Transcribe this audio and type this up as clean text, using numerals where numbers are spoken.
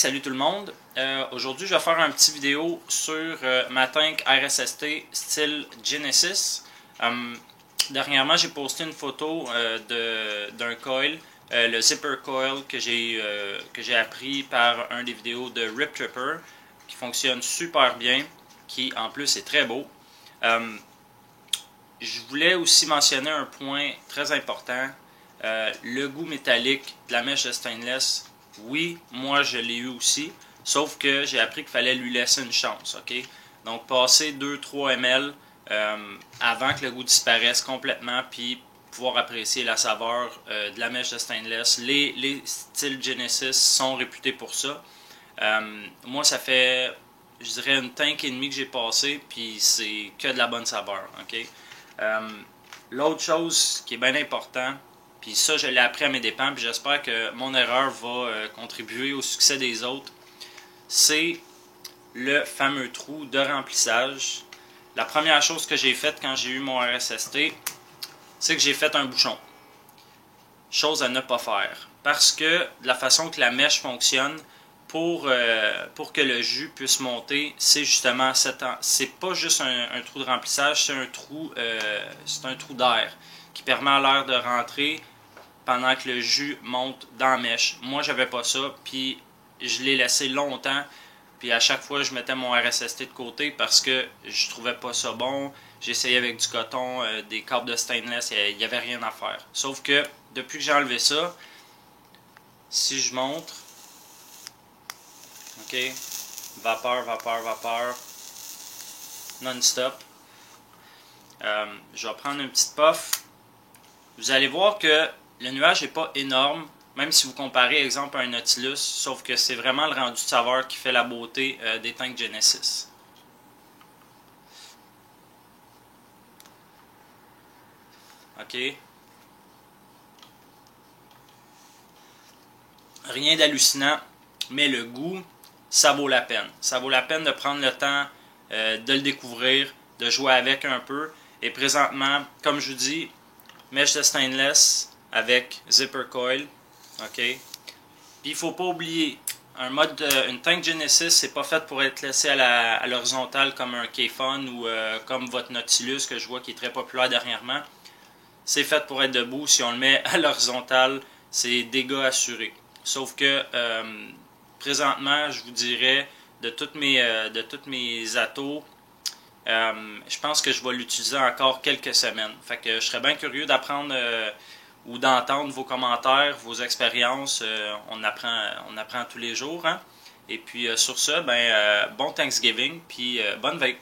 Salut tout le monde, aujourd'hui je vais faire un petit vidéo sur ma tank RSST style Genesis. Dernièrement j'ai posté une photo d'un coil, le zipper coil que j'ai appris par un des vidéos de Rip Tripper, qui fonctionne super bien, qui en plus est très beau. Je voulais aussi mentionner un point très important, le goût métallique de la mèche de stainless. Oui, moi je l'ai eu aussi, sauf que j'ai appris qu'il fallait lui laisser une chance, ok? Donc passer 2-3 ml avant que le goût disparaisse complètement, puis pouvoir apprécier la saveur de la mèche de stainless. Les styles Genesis sont réputés pour ça. Moi ça fait, je dirais, une tank et demie que j'ai passé, puis c'est que de la bonne saveur, ok? L'autre chose qui est bien important, puis ça je l'ai appris à mes dépens, puis j'espère que mon erreur va contribuer au succès des autres, c'est le fameux trou de remplissage. La première chose que j'ai faite quand j'ai eu mon RSST, c'est que j'ai fait un bouchon. Chose à ne pas faire, parce que de la façon que la mèche fonctionne, pour que le jus puisse monter, c'est justement c'est pas juste un trou de remplissage, c'est un trou d'air qui permet à l'air de rentrer pendant que le jus monte dans la mèche. Moi j'avais pas ça, puis je l'ai laissé longtemps, puis à chaque fois je mettais mon RSST de côté parce que je trouvais pas ça bon. J'essayais avec du coton, des câbles de stainless, il n'y avait rien à faire. Sauf que depuis que j'ai enlevé ça, si je montre, ok, vapeur, vapeur, vapeur, non-stop. Je vais prendre une petite puff. Vous allez voir que le nuage n'est pas énorme, même si vous comparez, exemple, à un Nautilus, sauf que c'est vraiment le rendu de saveur qui fait la beauté des tanks Genesis. Ok. Rien d'hallucinant, mais le goût, ça vaut la peine. Ça vaut la peine de prendre le temps de le découvrir, de jouer avec un peu. Et présentement, comme je vous dis, mèche de stainless avec zipper coil. Ok. Puis il ne faut pas oublier, une tank Genesis, c'est pas fait pour être laissé à l'horizontale comme un K-Fun ou comme votre Nautilus que je vois qui est très populaire dernièrement. C'est fait pour être debout. Si on le met à l'horizontale, c'est dégâts assurés. Sauf que présentement, je vous dirais, de toutes mes atos, je pense que je vais l'utiliser encore quelques semaines. Fait que je serais bien curieux d'apprendre ou d'entendre vos commentaires, vos expériences. On apprend tous les jours. Hein? Et puis sur ce, bon Thanksgiving, puis bonne vape.